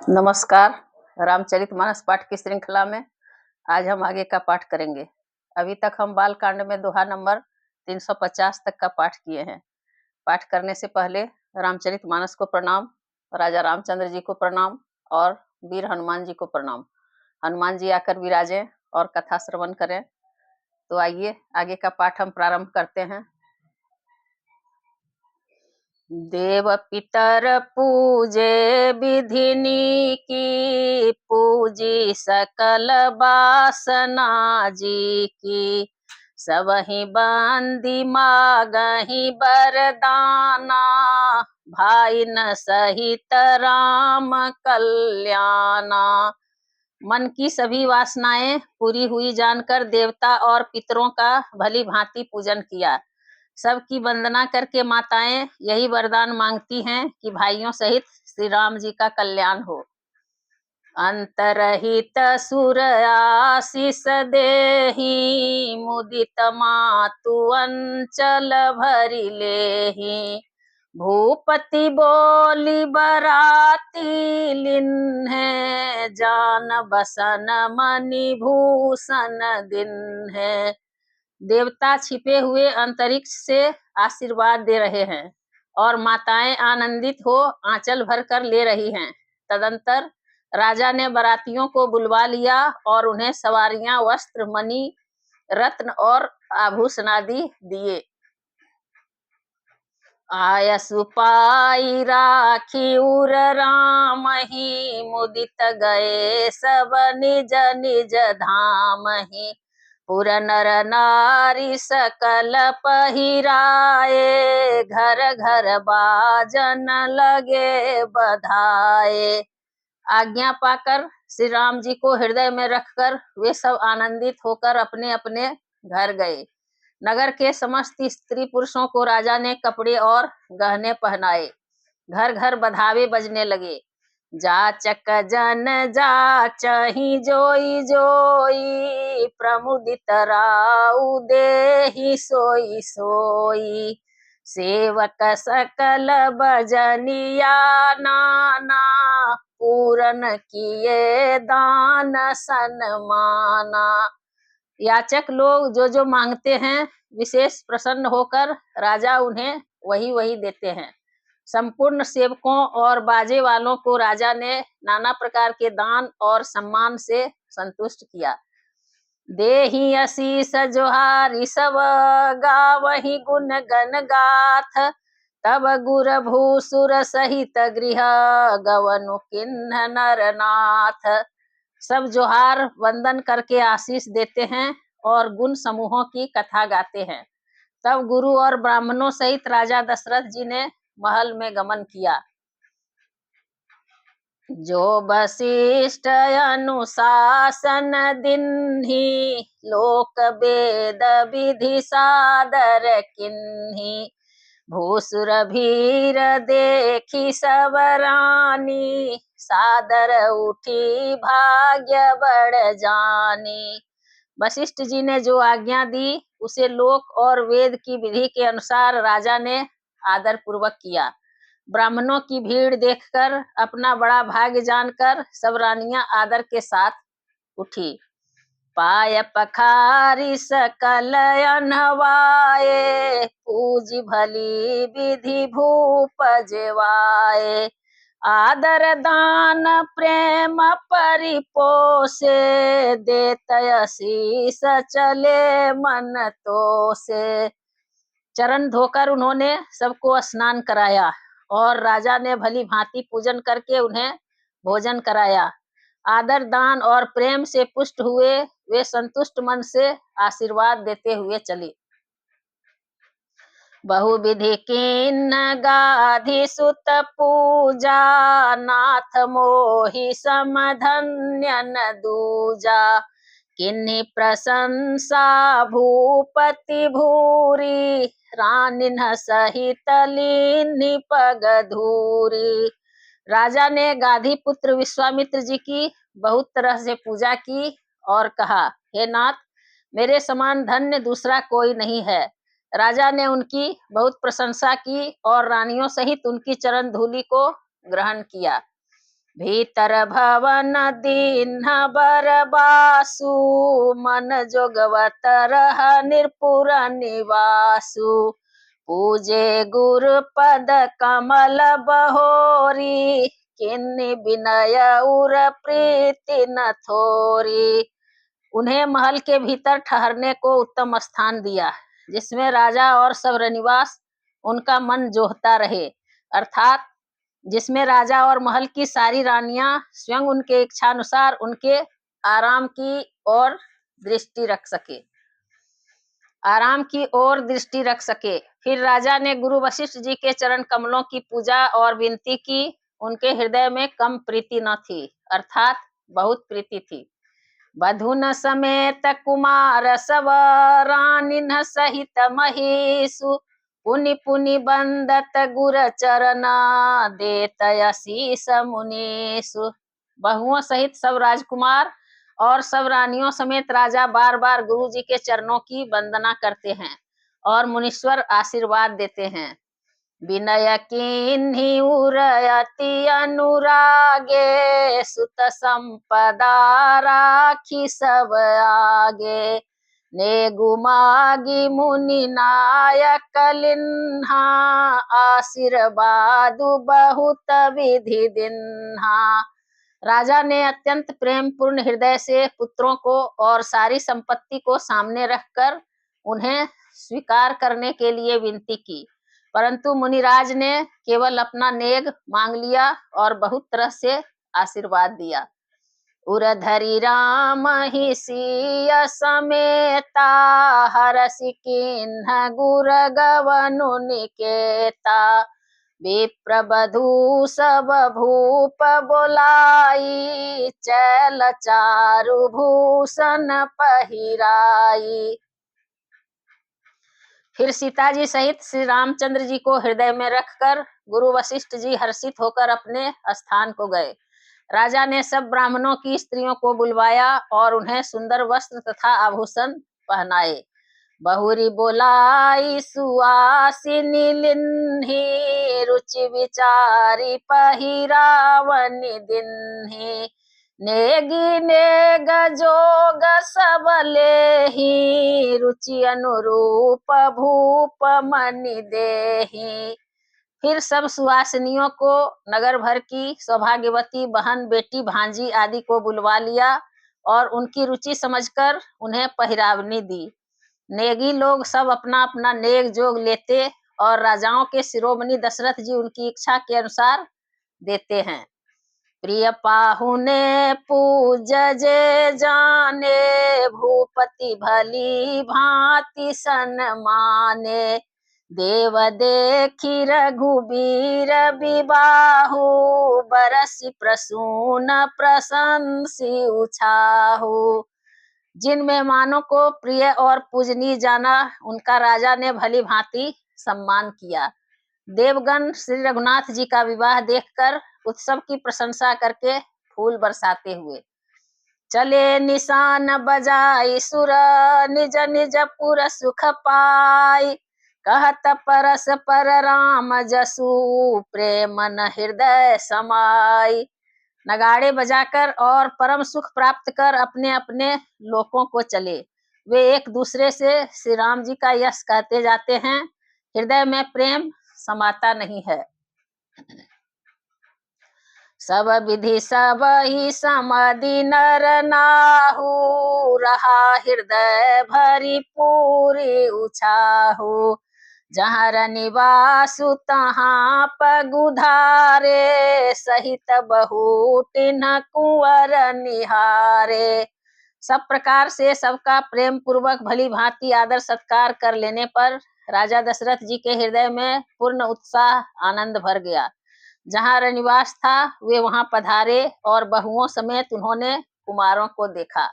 नमस्कार। रामचरितमानस पाठ की श्रृंखला में आज हम आगे का पाठ करेंगे। अभी तक हम बाल कांड में दोहा नंबर 350 तक का पाठ किए हैं। पाठ करने से पहले रामचरितमानस को प्रणाम, राजा रामचंद्र जी को प्रणाम और वीर हनुमान जी को प्रणाम। हनुमान जी आकर विराजें और कथा श्रवण करें। तो आइए आगे का पाठ हम प्रारंभ करते हैं। देव पितर पूजे विधिनी की, पूजी सकल बासना जी की। सबहि बंदी मागहि बरदाना, भाई न सहित राम कल्याणा। मन की सभी वासनाएं पूरी हुई जानकर देवता और पितरों का भली भांति पूजन किया। सबकी वंदना करके माताएं यही वरदान मांगती हैं कि भाइयों सहित श्री राम जी का कल्याण हो। अंतरहित सुर आशीष देहि, मुदित मातु अंचल भरि लेहि। भूपति बोली बराती लिन्हे, जान बसन मणि भूषण दिन्हे। देवता छिपे हुए अंतरिक्ष से आशीर्वाद दे रहे हैं और माताएं आनंदित हो आंचल भर कर ले रही हैं। तदंतर राजा ने बारातियों को बुलवा लिया और उन्हें सवारियां, वस्त्र, मणि, रत्न और आभूषणादि दिए। आयसु पाई राखी उर रामहि, मुदित गए सब निज निज धामहि। पुर नर नारी सकल पहिराए, घर घर बाजन लगे बधाए। आज्ञा पाकर श्री राम जी को हृदय में रखकर वे सब आनंदित होकर अपने अपने घर गए। नगर के समस्त स्त्री पुरुषों को राजा ने कपड़े और गहने पहनाए। घर घर बधावे बजने लगे। जाचक जन जाचहि जोई जोई, प्रमुदित राउ देहि सोई सोई। सेवक सकल बजनिया नाना, पूरन किए दान सन्माना। याचक लोग जो जो मांगते हैं विशेष प्रसन्न होकर राजा उन्हें वही वही देते हैं। संपूर्ण सेवकों और बाजे वालों को राजा ने नाना प्रकार के दान और सम्मान से संतुष्ट किया। देहि आशीष जोहारी सब, गावहि गुण गण गाथ। तब गुर भूसुर सहित गृह, गवनु किन्ह नरनाथ। सब जोहार वंदन करके आशीष देते हैं और गुण समूहों की कथा गाते हैं। तब गुरु और ब्राह्मणों सहित राजा दशरथ जी ने महल में गमन किया। जो वशिष्ठ अनुशासन दिन्हि, लोक वेद विधि सादर किन्हि। भूसुर भीर देखी सब रानी, सादर उठी भाग्य बढ़ जानी। वशिष्ठ जी ने जो आज्ञा दी उसे लोक और वेद की विधि के अनुसार राजा ने आदर पूर्वक किया। ब्राह्मणों की भीड़ देखकर अपना बड़ा भाग्य जानकर सब रानियां आदर के साथ उठी। पाय पखारी सकल अनवाए, पूज भली विधि भूप जेवाए। आदर दान प्रेम परिपोषे, देत आशीष चले मन तोषे। चरण धोकर उन्होंने सबको स्नान कराया और राजा ने भली भांति पूजन करके उन्हें भोजन कराया। आदर दान और प्रेम से पुष्ट हुए वे संतुष्ट मन से आशीर्वाद देते हुए चले। बहुविधि किन्न गाधि सुत पूजा, नाथ मोहि समधन्य न दूजा। किन्हि प्रशंसा भूपति भूरी, रानिन सहित लीन्हि पग धूरी। राजा ने गाधी पुत्र विश्वामित्र जी की बहुत तरह से पूजा की और कहा, हे नाथ, मेरे समान धन्य दूसरा कोई नहीं है। राजा ने उनकी बहुत प्रशंसा की और रानियों सहित उनकी चरण धूलि को ग्रहण किया। भीतर भवन दीन्ह बरबासु, मन जोगवत रह निर्पुर निवासु। पूजे गुरु पद कमल बहोरी, किन्नी विनय उर प्रीति न थोरी। उन्हें महल के भीतर ठहरने को उत्तम स्थान दिया, जिसमें राजा और सब रनिवास उनका मन जोहता रहे, अर्थात जिसमें राजा और महल की सारी रानियां स्वयं उनके इच्छानुसार उनके आराम की ओर दृष्टि रख सके फिर राजा ने गुरु वशिष्ठ जी के चरण कमलों की पूजा और विनती की। उनके हृदय में कम प्रीति न थी, अर्थात बहुत प्रीति थी। बधुन समेत कुमार सब रानिन सहित महीसु, पुनि पुनि बंदत गुर चरना, देत आशीष मुनीसु। बहुओं सहित सब राजकुमार और सब रानियों समेत राजा बार बार गुरु जी के चरणों की वंदना करते हैं और मुनीश्वर आशीर्वाद देते हैं। विनय किन्हि उर अति अनुरागे, सुत संपदा राखी सब आगे। नेगु मागी मुनि नायक लिन्हा, आशीर्वादु बहुत विधि दिन्हा। राजा ने अत्यंत प्रेम पूर्ण हृदय से पुत्रों को और सारी संपत्ति को सामने रखकर उन्हें स्वीकार करने के लिए विनती की, परंतु मुनिराज ने केवल अपना नेग मांग लिया और बहुत तरह से आशीर्वाद दिया। उरधरी राम ही सिय समेता, हरसि किन्ह गुर गवनु निकेता। विप्रबधू सब भूप बोलाई, चैल चारु भूषण पहिराई। फिर सीता जी सहित श्री रामचंद्र जी को हृदय में रखकर गुरु वशिष्ठ जी हर्षित होकर अपने स्थान को गए। राजा ने सब ब्राह्मणों की स्त्रियों को बुलवाया और उन्हें सुंदर वस्त्र तथा आभूषण पहनाए। बहुरी बोलाई सुआसिनी लिन्ही, रुचि विचारी पहिरावनि दिन्ही। नेगी नेग जोग सब लेही, रुचि अनुरूप भूप मनि देही। फिर सब सुहासिनियों को, नगर भर की सौभाग्यवती बहन, बेटी, भांजी आदि को बुलवा लिया और उनकी रुचि समझकर उन्हें पहिरावनी दी। नेगी लोग सब अपना अपना नेग जोग लेते और राजाओं के शिरोमणि दशरथ जी उनकी इच्छा के अनुसार देते हैं। प्रिय पाहुने पूज जे जाने, भूपति भली भांति सन्माने। देव देखी रघुबीर विबाहु, बरसि प्रसून प्रशंसी उछाहु। जिन मेहमानों को प्रिय और पूजनीय जाना, उनका राजा ने भली भांति सम्मान किया। देवगण श्री रघुनाथ जी का विवाह देखकर उत्सव की प्रशंसा करके फूल बरसाते हुए चले। निशान बजाई सुर, निज निज पुर सुख पाई। कहत परस पर राम जसु, प्रेम न हृदय समाई। नगाड़े बजाकर और परम सुख प्राप्त कर अपने अपने लोकों को चले। वे एक दूसरे से श्री राम जी का यश कहते जाते हैं, हृदय में प्रेम समाता नहीं है। सब विधि सब ही समधि नर नाहु, रहा हृदय भरी पूरी उछाहु। जहाँ रनिवासु तहाँ पगुधारे, सहित बहु तिन्ह कुंवर निहारे। सब प्रकार से सबका प्रेम पूर्वक भली भांति आदर सत्कार कर लेने पर राजा दशरथ जी के हृदय में पूर्ण उत्साह आनंद भर गया। जहाँ रनिवास था वे वहां पधारे और बहुओं समेत उन्होंने कुमारों को देखा।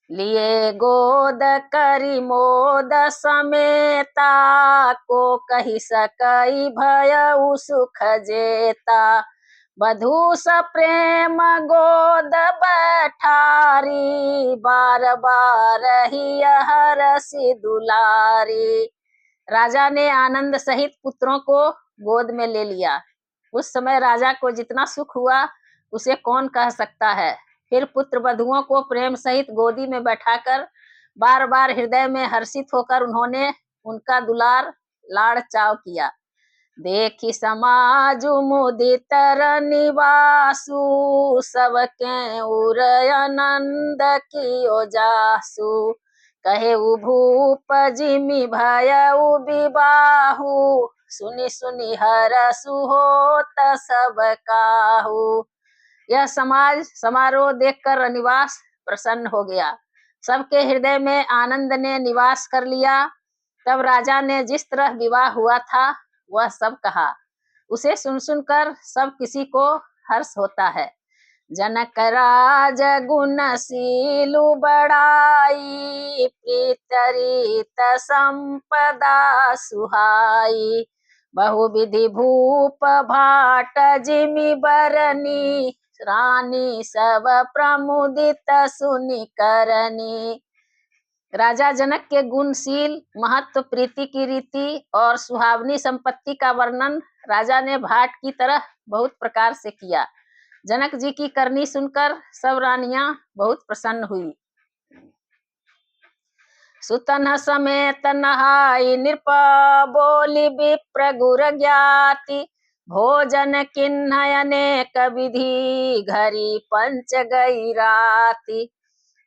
लिए गोद करी मोद समेता, को कही सकई भयउ सुख जेता। बधू स प्रेम गोद बैठारी, बार बार ही हरसि दुलारी। राजा ने आनंद सहित पुत्रों को गोद में ले लिया। उस समय राजा को जितना सुख हुआ उसे कौन कह सकता है। फिर पुत्र वधुओं को प्रेम सहित गोदी में बैठाकर बार बार हृदय में हर्षित होकर उन्होंने उनका दुलार लाड़ चाव किया। देखी समाजु मुदितर निवासु, सबके उर आनंद कियो जासु। कहे भूप जिमि भयउ विबाहु, सुनि सुनि हरसु होत सब काहू। यह समारोह देखकर निवास प्रसन्न हो गया, सबके हृदय में आनंद ने निवास कर लिया। तब राजा ने जिस तरह विवाह हुआ था वह सब कहा। उसे सुन सुनकर सब किसी को हर्ष होता है। जनक राज गुणशीलु बड़ाई, प्रीतरीत संपदा सुहाई। बहुविधि भूप भाट जिमि बरनी, रानी सब प्रमुदित सुनि करनी। राजा जनक के गुणशील, महत्व, प्रीति की रीति और सुहावनी संपत्ति का वर्णन राजा ने भाट की तरह बहुत प्रकार से किया। जनक जी की करनी सुनकर सब रानियां बहुत प्रसन्न हुई। सुतन समेत नहाई नृप, बोली विप्र गुर ज्ञाति। भोजन किन्हय अनेक विधि, घरी पंच गई राति।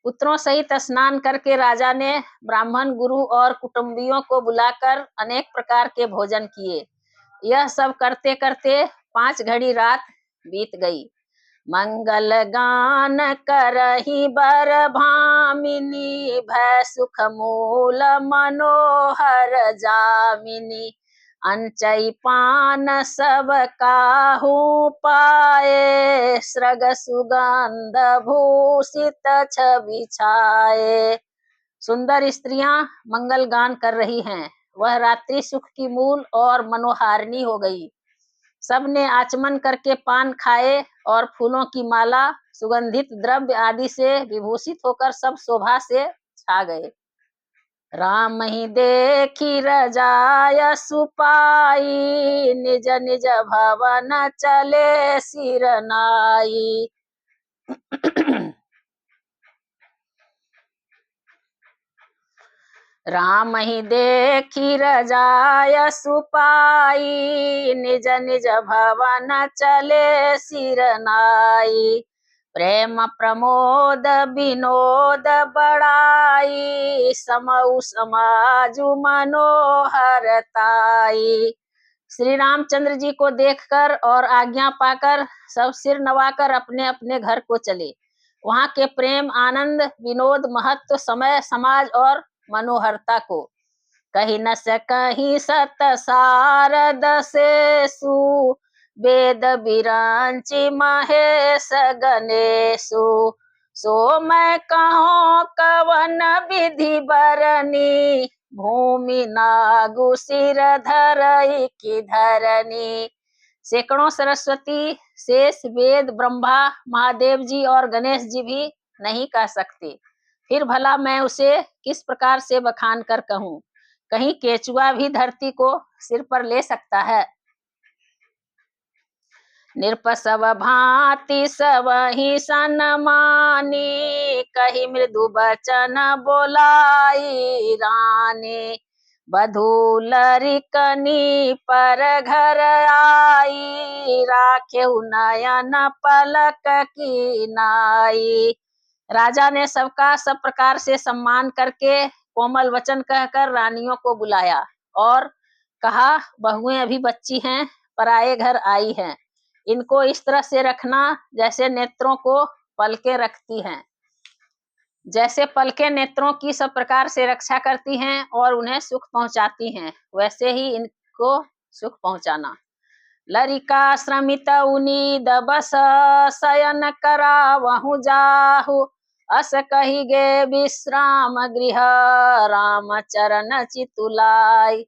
पुत्रों सहित स्नान करके राजा ने ब्राह्मण, गुरु और कुटुंबियों को बुलाकर अनेक प्रकार के भोजन किए। यह सब करते करते 5 घड़ी रात बीत गई। मंगल गान करही बर भामिनी, भय सुख मूल मनोहर जामिनी। अंचई पान सब काहू पाए, सृग सुगंध भूषित छवि छाए। सुंदर स्त्रियां मंगल गान कर रही हैं। वह रात्रि सुख की मूल और मनोहारिणी हो गई। सबने आचमन करके पान खाए और फूलों की माला, सुगंधित द्रव्य आदि से विभूषित होकर सब शोभा से छा गए। राम ही देखी रजाय सुपाई, निज निज भवन चले सिर नाई। राम ही देखी रजाय सुपाई, निज निज भवन चले सिर नाई। प्रेम प्रमोद विनोद बड़ाई, समऊ समाजु मनोहरताई। श्री रामचंद्र जी को देखकर और आज्ञा पाकर सब सिर नवाकर अपने अपने घर को चले। वहां के प्रेम, आनंद, विनोद, महत्व, समय, समाज और मनोहरता को कही न सकहि सत सारद सेसु, वेद बिरांचि महेश गणेशु। सो मैं कहूँ कवन विधि बरनी, भूमि नागु सिर धरई की धरनी। सैकड़ों सरस्वती, शेष, वेद, ब्रह्मा, महादेव जी और गणेश जी भी नहीं कह सकते। फिर भला मैं उसे किस प्रकार से बखान कर कहूँ। कहीं केचुआ भी धरती को सिर पर ले सकता है। नृप सब भांति सब ही सन्मानी, कही मृदु बचन बोलाई रानी। बधू लरिकनी पर घर आई, राखे नयन पलक की नाई। राजा ने सबका सब प्रकार से सम्मान करके कोमल वचन कहकर रानियों को बुलाया और कहा, बहुएं अभी बच्ची हैं, पराये घर आई हैं। इनको इस तरह से रखना जैसे नेत्रों को पलकें रखती हैं। जैसे पलकें नेत्रों की सब प्रकार से रक्षा करती हैं और उन्हें सुख पहुंचाती हैं, वैसे ही इनको सुख पहुंचाना। लरिका श्रमित उनीद बस, शयन करावहु जाहु। अस कही गे विश्राम गृह, राम चरण चितुलाई।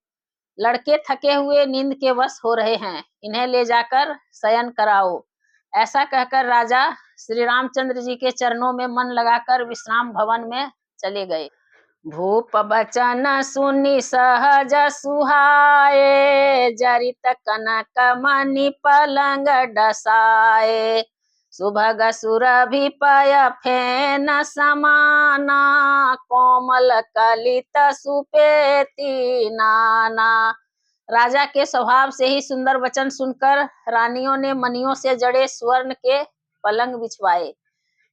लड़के थके हुए नींद के वश हो रहे हैं, इन्हें ले जाकर शयन कराओ। ऐसा कहकर राजा श्री रामचंद्र जी के चरणों में मन लगाकर विश्राम भवन में चले गए। भूप बचन सुनि सहज सुहाए, जरित कनक मणि पलंग डसाए। सुभग सुरभिपय फेन समाना, कोमल कलित सुपेति नाना। राजा के स्वभाव से ही सुंदर वचन सुनकर रानियों ने मणियों से जड़े स्वर्ण के पलंग बिछवाए।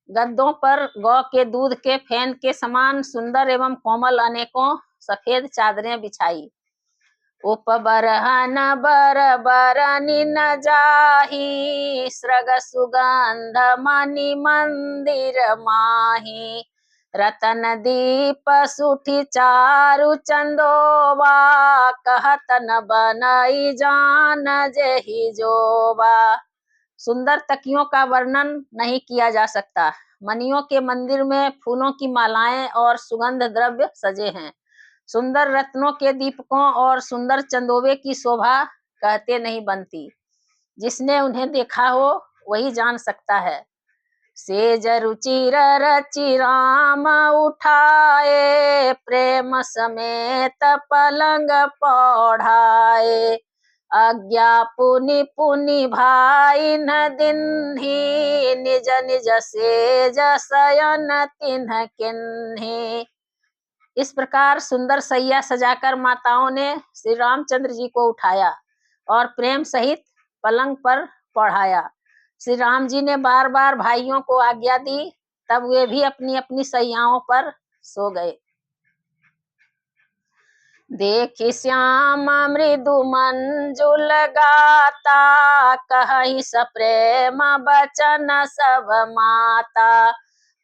गद्दों पर गौ के दूध के फेन के समान सुंदर एवं कोमल अनेकों सफेद चादरें बिछाई। उपबरहन बर बरनी न जाही, सृग सुगंध मणि मंदिर माही। रतन दीप सुठी चारु चंदोबा, कहत न बनई जान जेहि जोबा। सुंदर तकियों का वर्णन नहीं किया जा सकता। मणियों के मंदिर में फूलों की मालाएं और सुगंध द्रव्य सजे हैं। सुंदर रत्नों के दीपकों और सुंदर चंदोबे की शोभा कहते नहीं बनती। जिसने उन्हें देखा हो वही जान सकता है। सेज रुचिर रचि राम उठाए, प्रेम समेत पलंग पौढ़ाए। आज्ञा पुनि पुनि भाई न दिन्ही, निज निज सेज शयन तिन्ह किन्ही। इस प्रकार सुंदर सैया सजाकर माताओं ने श्री रामचंद्र जी को उठाया और प्रेम सहित पलंग पर पढ़ाया। श्री राम जी ने बार बार भाइयों को आज्ञा दी, तब वे भी अपनी अपनी सैयाओं पर सो गए। देखि श्याम मृदु मंजुल गाता, कहि सप्रेम बचन सब माता।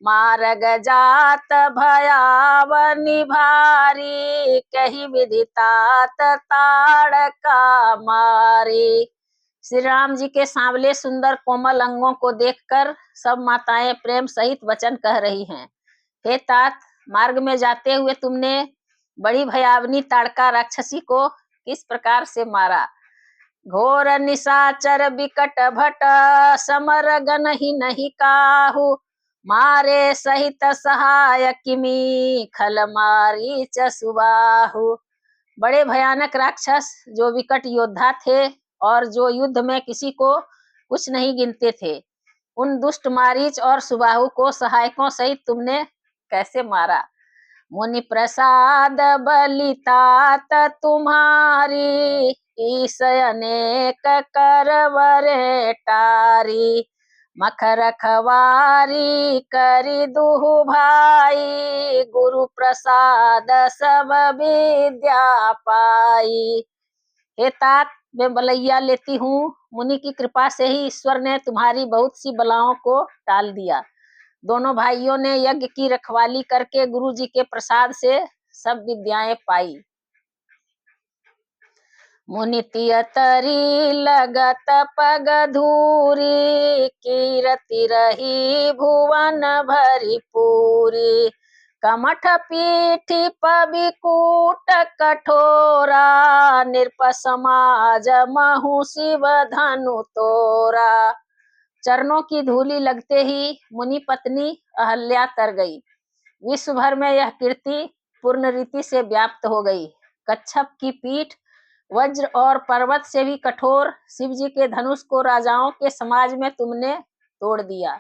मार्ग जात भयावनि भारी, कहि विधि तात ताड़का मारी। श्री राम जी के सांवले सुंदर कोमल अंगों को देखकर सब माताएं प्रेम सहित वचन कह रही हैं। हे तात, मार्ग में जाते हुए तुमने बड़ी भयावनी ताड़का राक्षसी को किस प्रकार से मारा। घोर निशाचर बिकट भट, समर गन ही नहीं काहू। मारे सहित सहाय किमी, खल मारी च सुबाहु। बड़े भयानक राक्षस जो विकट योद्धा थे और जो युद्ध में किसी को कुछ नहीं गिनते थे, उन दुष्ट मारीच और सुबाहु को सहायकों सहित तुमने कैसे मारा। मुनि प्रसाद बलितात तुम्हारी, ईस अनेक करवरे टारी। मख रखवारी करी दुहु भाई, गुरु प्रसाद सब विद्या पाई। हे तात, मैं बलैया लेती हूँ। मुनि की कृपा से ही ईश्वर ने तुम्हारी बहुत सी बलाओं को टाल दिया। दोनों भाइयों ने यज्ञ की रखवाली करके गुरु जी के प्रसाद से सब विद्याएं पाई। मुनि तियतरी लगत पग धूरी, कीरति रही भुवन भरी पूरी। कमठ पीठी पबिकूट कठोरा, नृप समाज महु शिव धनु तोरा। चरणों की धूली लगते ही मुनि पत्नी अहल्या तर गई। विश्व भर में यह कीर्ति पूर्ण रीति से व्याप्त हो गई। कच्छप की पीठ वज्र और पर्वत से भी कठोर शिव जी के धनुष को राजाओं के समाज में तुमने तोड़ दिया।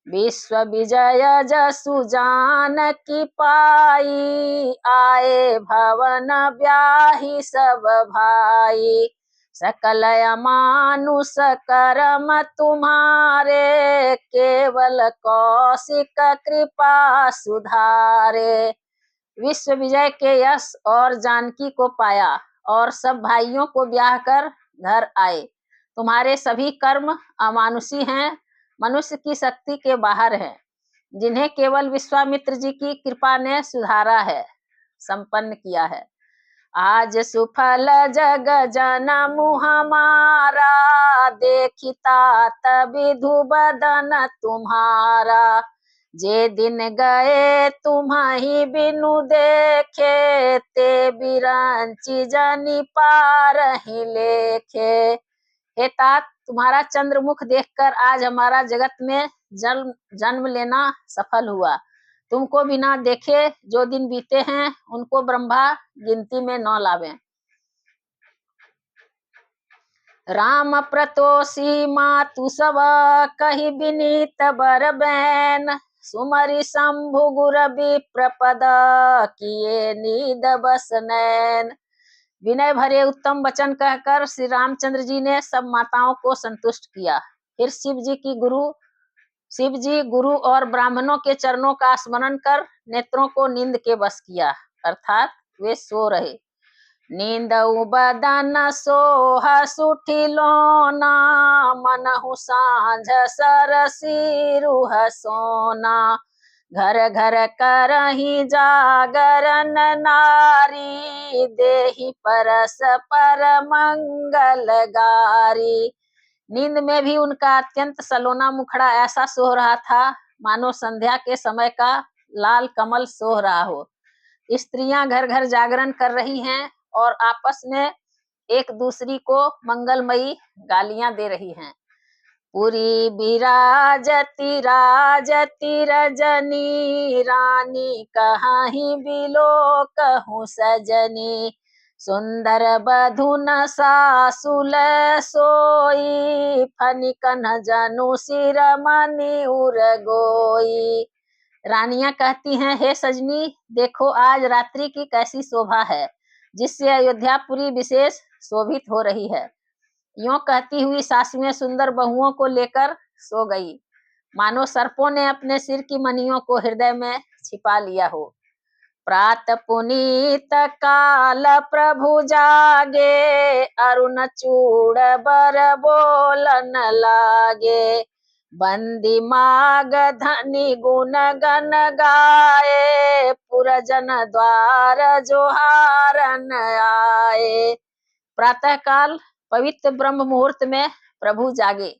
विश्व विजय जसु जानकी पाई, आए भवन ब्याही सब भाई। सकल अमानुष करम तुम्हारे, केवल कौशिक कृपा सुधारे। विश्व विजय के यश और जानकी को पाया और सब भाइयों को ब्याह कर घर आए। तुम्हारे सभी कर्म अमानुषी हैं, मनुष्य की शक्ति के बाहर हैं, जिन्हें केवल विश्वामित्र जी की कृपा ने सुधारा है, संपन्न किया है। आज सुफल जग जनम हमारा, देखिता विधु बदन तुम्हारा। जे दिन गए तुम्हि बिनु देखे, ते बिरंचि जनि पारहि लेखे। हे तात, तुम्हारा चंद्रमुख देखकर आज हमारा जगत में जन्म लेना सफल हुआ। तुमको बिना देखे जो दिन बीते हैं उनको ब्रह्मा गिनती में न लावें। राम प्रतोषी मातु सब कही विनीत बर बैन सुमरि शंभु गुर विप्रपद किए नीद बस नैन। विनय भरे उत्तम वचन कहकर श्री रामचंद्र जी ने सब माताओं को संतुष्ट किया। फिर शिव जी गुरु और ब्राह्मणों के चरणों का स्मरण कर नेत्रों को नींद के बस किया, अर्थात वे सो रहे। नींद बदन सोह सुठिलोना मनहु सांझ सरसी रूह सोना घर घर करही जागरण नारी देहि परस पर मंगल गारी। नींद में भी उनका अत्यंत सलोना मुखड़ा ऐसा सोह रहा था मानो संध्या के समय का लाल कमल सोह रहा हो। स्त्रियां घर घर जागरण कर रही हैं और आपस में एक दूसरी को मंगलमयी गालियां दे रही हैं। पुरी बिराजती राजती रजनी रानी कहीं बिलो कहूँ सजनी सुंदर बधुन सासुल सोई फनिकन जनु सिर मनि उर गोई। रानियां कहती हैं, हे सजनी देखो आज रात्रि की कैसी शोभा है जिससे अयोध्यापुरी विशेष शोभित हो रही है। यूं कहती हुई सासुएं सुंदर बहुओं को लेकर सो गई मानो सर्पों ने अपने सिर की मनियों को हृदय में छिपा लिया हो। प्रात पुनीत काल प्रभु जागे अरुण चूड़ बर बोलन लागे बंदी माग धनी गुण गन गाए पुरजन द्वार जोहारन आए। प्रातः काल पवित्र ब्रह्म मुहूर्त में प्रभु जागे,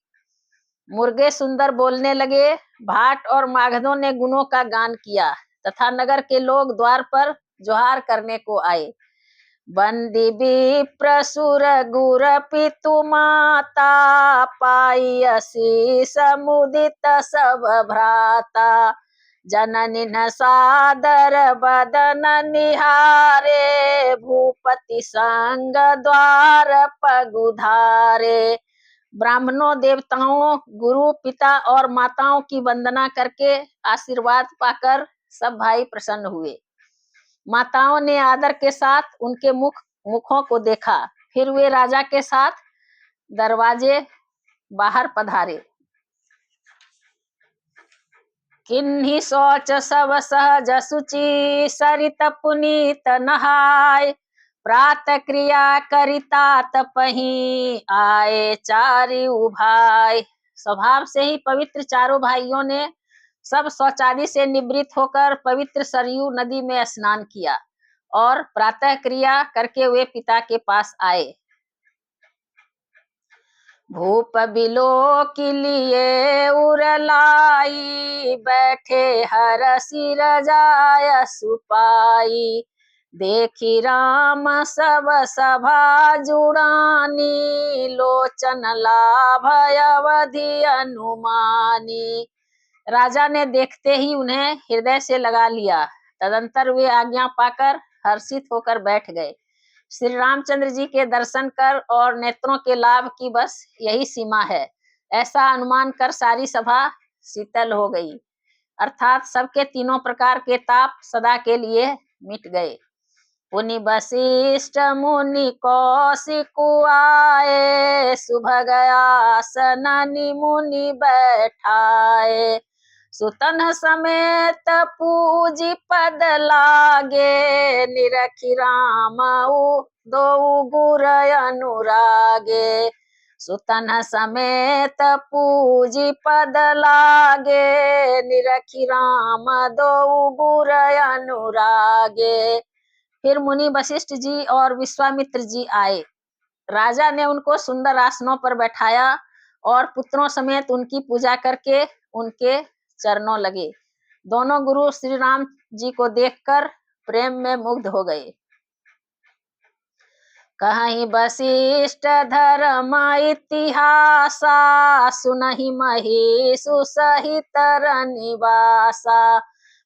मुर्गे सुंदर बोलने लगे, भाट और मागधों ने गुणों का गान किया तथा नगर के लोग द्वार पर जोहार करने को आए। बंदी विप्र सुर गुर पितु माता पाई असीस मुदित सब भ्राता जननी न सादर बदन निहारे भूपति संग द्वार पगुधारे। ब्राह्मणों देवताओं गुरु पिता और माताओं की वंदना करके आशीर्वाद पाकर सब भाई प्रसन्न हुए। माताओं ने आदर के साथ उनके मुखों को देखा, फिर वे राजा के साथ दरवाजे बाहर पधारे। किन्ही शौच सब सहज सुचि सरित पुनीत नहाय प्रात क्रिया करिता तपहि आए चारि उभाय। स्वभाव से ही पवित्र चारों भाइयों ने सब शौचादि से निवृत्त होकर पवित्र सरयू नदी में स्नान किया और प्रातः क्रिया करके वे पिता के पास आए। भूप बिलो के लिए उरलाई बैठे हर सिर जाय सुपाई देखी राम सब सभा जुड़ानी लोचन लाभ अवधि अनुमानी। राजा ने देखते ही उन्हें हृदय से लगा लिया। तदंतर वे आज्ञा पाकर हर्षित होकर बैठ गए। श्री रामचंद्र जी के दर्शन कर और नेत्रों के लाभ की बस यही सीमा है, ऐसा अनुमान कर सारी सभा शीतल हो गई, अर्थात सबके तीनों प्रकार के ताप सदा के लिए मिट गए। पुनि वशिष्ठ मुनि कौशिकु आए सुभग आसन मुनि बैठाए सुतन समेत पूजी पद लागे निरखि राम दो गुर अनुरागे सुतन समेत पूजी पद लागे निरखि राम दो गुर अनुरागे। फिर मुनि वशिष्ठ जी और विश्वामित्र जी आए। राजा ने उनको सुंदर आसनों पर बैठाया और पुत्रों समेत उनकी पूजा करके उनके चरणों लगे। दोनों गुरु श्री राम जी को देखकर प्रेम में मुग्ध हो गए। कहीं वशिष्ठ धर्म इतिहासा सुनहि मही सुसहित निवासा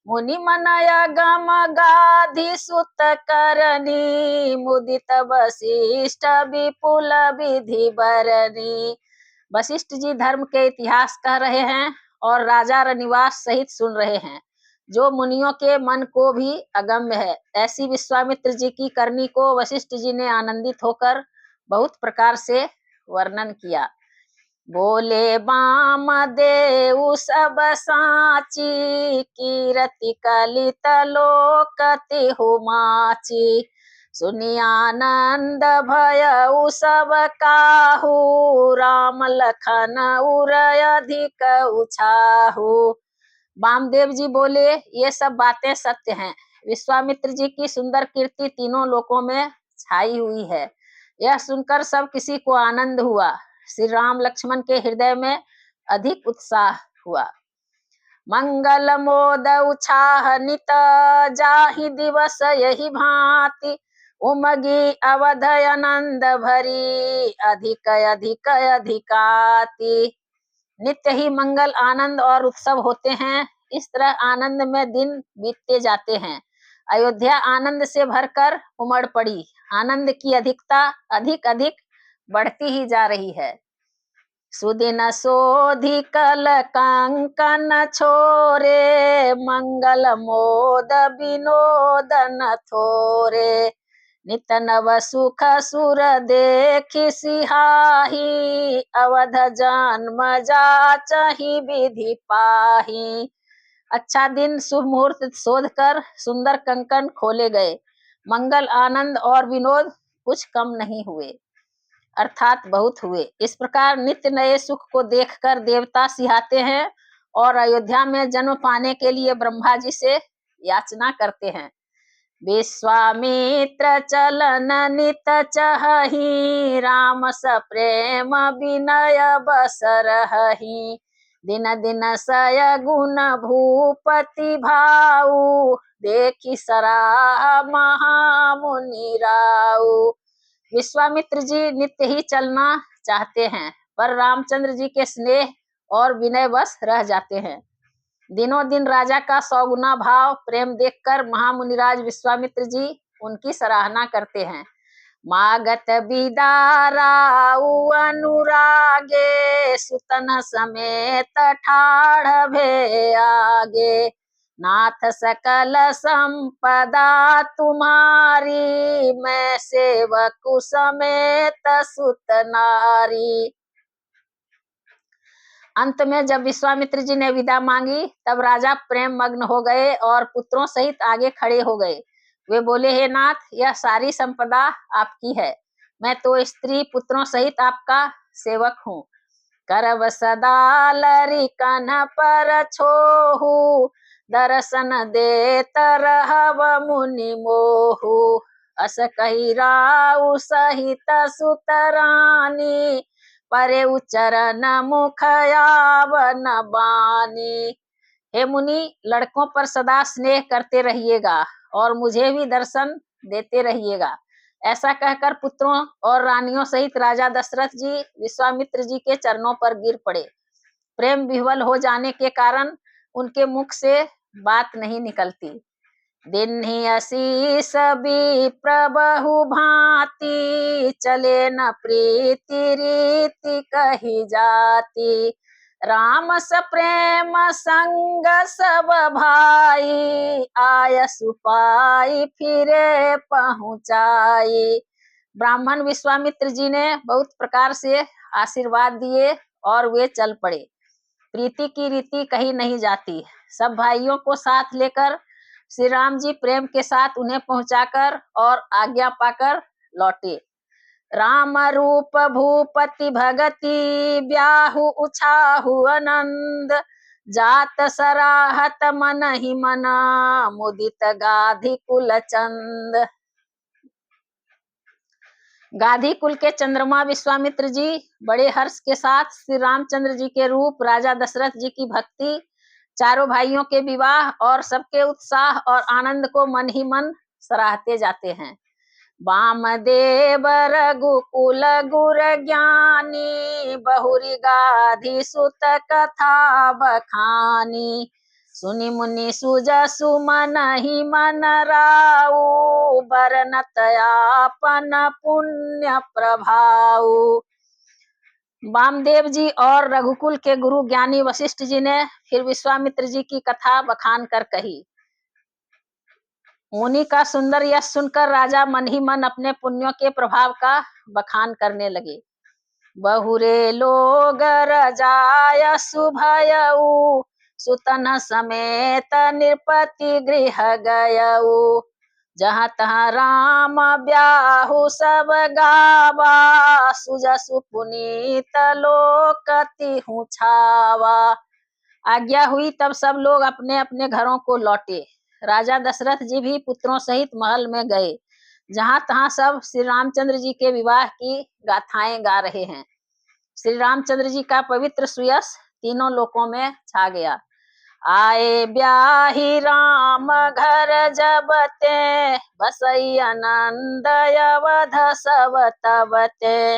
मुनि मनय गम गाधि सुत करनी, मुदित वशिष्ठ विपुल विधि बरनी। वशिष्ठ जी धर्म के इतिहास कह रहे हैं और राजा रनिवास सहित सुन रहे हैं, जो मुनियों के मन को भी अगम्य है। ऐसी विश्वामित्र जी की करनी को वशिष्ठ जी ने आनंदित होकर बहुत प्रकार से वर्णन किया। बोले वामदेव सब साची, कीरति कलित लोकति हुमाची। सुनि आनंद भयउ सब काहू, राम लखन उरय अधिक उछाहू। वामदेव जी बोले, ये सब बातें सत्य हैं। विश्वामित्र जी की सुंदर कीर्ति तीनों लोकों में छाई हुई है। यह सुनकर सब किसी को आनंद हुआ। श्री राम लक्ष्मण के हृदय में अधिक उत्साह हुआ। मंगल मोद उछाह नित, जाहि दिवस यही भांति। उमगी अवध आनंद भरी, अधिक अधिक अधिकाति। नित्य ही मंगल आनंद और उत्सव होते हैं। इस तरह आनंद में दिन बीतते जाते हैं। अयोध्या आनंद से भरकर उमड़ पड़ी। आनंद की अधिकता अधिक अधिक बढ़ती ही जा रही है। सुदिन सोधि कल कंकन छोरे, मंगल मोद विनोदन थोरे। नित नव सुख सुर देखि सिहाही, अवध जन्म जाचहि विधि पाही। अच्छा दिन शुभ मुहूर्त शोध कर सुंदर कंकन खोले गए। मंगल आनंद और विनोद कुछ कम नहीं हुए, अर्थात बहुत हुए। इस प्रकार नित्य नए सुख को देखकर देवता सिहाते हैं और अयोध्या में जन्म पाने के लिए ब्रह्मा जी से याचना करते हैं। विश्वामित्र चलन नित चहहि, राम सप्रेम विनय बस रहहि। दिन दिन सय गुण भूपति भाऊ, देखि सराह महामुनि राऊ। विश्वामित्र जी नित्य ही चलना चाहते हैं, पर रामचंद्र जी के स्नेह और विनय बस रह जाते हैं। दिनों दिन राजा का 100 गुना भाव प्रेम देखकर महामुनिराज विश्वामित्र जी उनकी सराहना करते हैं। मागत बिदाराऊ अनुरागे, सुतन समेत ठाढ़ भे आगे। नाथ सकल संपदा तुम्हारी, मैं सेवक समेत सुत नारी। अंत में जब विश्वामित्र जी ने विदा मांगी, तब राजा प्रेम मग्न हो गए और पुत्रों सहित आगे खड़े हो गए। वे बोले, हे नाथ, यह सारी संपदा आपकी है। मैं तो स्त्री पुत्रों सहित आपका सेवक हूँ। करब सदा लरिकन पर छोहू, दर्शन देत रहब मुनि मोहू। अस कही राउ सहित सुत रानी, परे उच्चरण मुख आवन बानी। हे मुनि, लड़कों पर सदा स्नेह करते रहिएगा और मुझे भी दर्शन देते रहिएगा। ऐसा कहकर पुत्रों और रानियों सहित राजा दशरथ जी विश्वामित्र जी के चरणों पर गिर पड़े। प्रेम विह्वल हो जाने के कारण उनके मुख से बात नहीं निकलती। दिन्हि असीस विप्रबहु भांति, चले न प्रीति रीति कही जाति। राम सप्रेम संग सब भाई, आय सुपाई फिरे पहुँचाई। ब्राह्मण विश्वामित्र जी ने बहुत प्रकार से आशीर्वाद दिए और वे चल पड़े। प्रीति की रीति कही नहीं जाती। सब भाइयों को साथ लेकर श्री राम जी प्रेम के साथ उन्हें पहुंचाकर और आज्ञा पाकर लौटे। राम रूप भूपति भगति, ब्याहु उछाहु आनंद। जात सराहत मन ही मना, मुदित गाधि कुल चंद। गाधी कुल के चंद्रमा विश्वामित्र जी बड़े हर्ष के साथ श्री रामचंद्र जी के रूप, राजा दशरथ जी की भक्ति, चारों भाइयों के विवाह और सबके उत्साह और आनंद को मन ही मन सराहते जाते हैं। वामदेव रघुकुल गुर ज्ञानी, बहुरी गाधी सुत कथा बखानी। सुनि मुनि सुजसु मन ही मन राउ, बरनत आपन पुण्य प्रभाऊ। वामदेव जी और रघुकुल के गुरु ज्ञानी वशिष्ठ जी ने फिर विश्वामित्र जी की कथा बखान कर कही। मुनि का सुंदर यश सुनकर राजा मन ही मन अपने पुण्यों के प्रभाव का बखान करने लगे। बहुरे लोग रजाय सुभयऊ, सुतन समेत नृपति गृह गयऊ। जहाँ तहाँ राम ब्याहु सब गावा, सुजसु पुनीत लोकति हूँ छावा। आज्ञा हुई तब सब लोग अपने अपने घरों को लौटे। राजा दशरथ जी भी पुत्रों सहित महल में गए। जहां तहां सब श्री रामचंद्र जी के विवाह की गाथाएं गा रहे हैं। श्री रामचंद्र जी का पवित्र सुयश तीनों लोकों में छा गया। आए ब्याही राम घर जब ते, बसई आनंद अवध सब तब ते।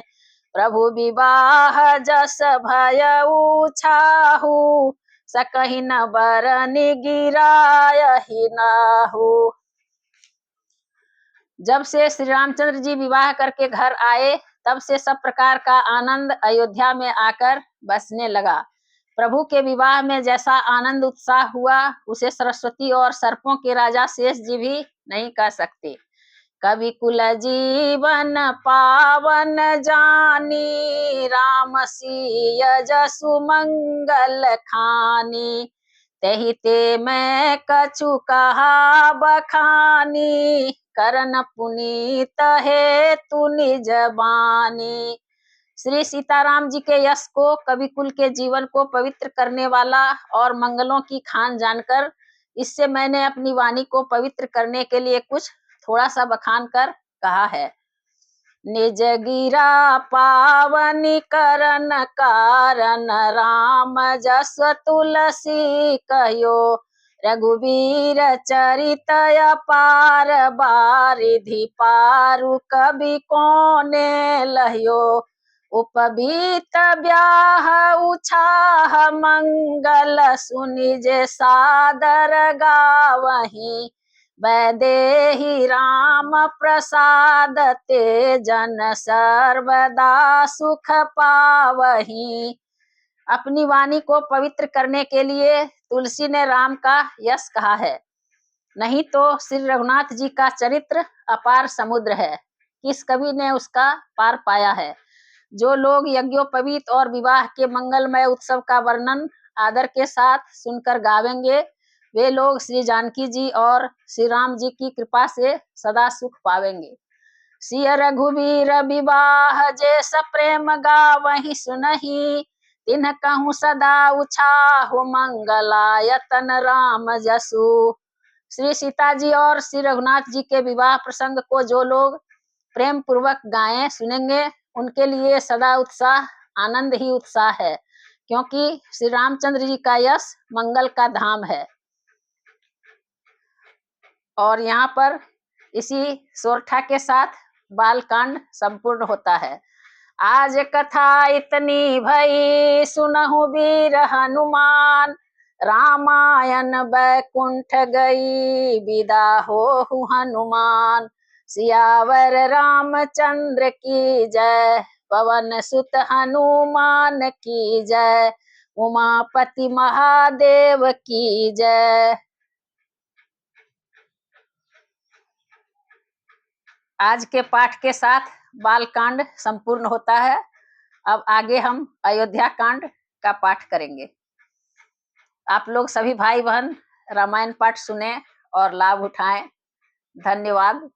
प्रभु विवाह जस भयऊ छाहू, सकहि न बरनि गिरायहि नाहू। जब से श्री रामचंद्र जी विवाह करके घर आए, तब से सब प्रकार का आनंद अयोध्या में आकर बसने लगा। प्रभु के विवाह में जैसा आनंद उत्साह हुआ, उसे सरस्वती और सर्पों के राजा शेष जी भी नहीं कह सकते। कवि कुल जीवन पावन जानी, राम सिय जसु मंगल खानी। तहि ते मैं कछु कहा बखानी, करन पुनीत हेतु निज बानी। श्री सीताराम जी के यश को, कवि कुल के जीवन को पवित्र करने वाला और मंगलों की खान जानकर, इससे मैंने अपनी वाणी को पवित्र करने के लिए कुछ थोड़ा सा बखान कर कहा है। निज गिरा पावनी करन कारण, राम जस तुलसी कहो। रघुवीर चरित अपार, बारिधि पारु कवि कोने लह्यो। उपबीत ब्याह उछाह मंगल, सुनि जे सादर गावहीं। वैदेही राम प्रसाद ते, जन सर्वदा सुख पावहीं। अपनी वाणी को पवित्र करने के लिए तुलसी ने राम का यश कहा है। नहीं तो श्री रघुनाथ जी का चरित्र अपार समुद्र है, किस कवि ने उसका पार पाया है। जो लोग यज्ञोपवीत और विवाह के मंगलमय उत्सव का वर्णन आदर के साथ सुनकर गावेंगे, वे लोग श्री जानकी जी और श्री राम जी की कृपा से सदा सुख पावेंगे। सिय रघुवीर विवाह जे सप्रेम गावहीं सुनहि, तिन्ह कहूँ सदा उछाहु मंगलायतन राम जसु। श्री सीता जी और श्री रघुनाथ जी के विवाह प्रसंग को जो लोग प्रेम पूर्वक गाएं सुनेंगे, उनके लिए सदा उत्साह आनंद ही उत्साह है, क्योंकि श्री रामचंद्र जी का यश मंगल का धाम है। और यहाँ पर इसी सोरठा के साथ बालकांड संपूर्ण होता है। आज कथा इतनी भई, सुनहु वीर हनुमान। रामायण बैकुंठ गई, विदा होहु हनुमान। सियावर रामचंद्र की जय, पवन सुत हनुमान की जय। उमापति महादेव की जय। आज के पाठ के साथ बालकांड संपूर्ण होता है। अब आगे हम अयोध्या कांड का पाठ करेंगे। आप लोग सभी भाई बहन रामायण पाठ सुने और लाभ उठाएं। धन्यवाद।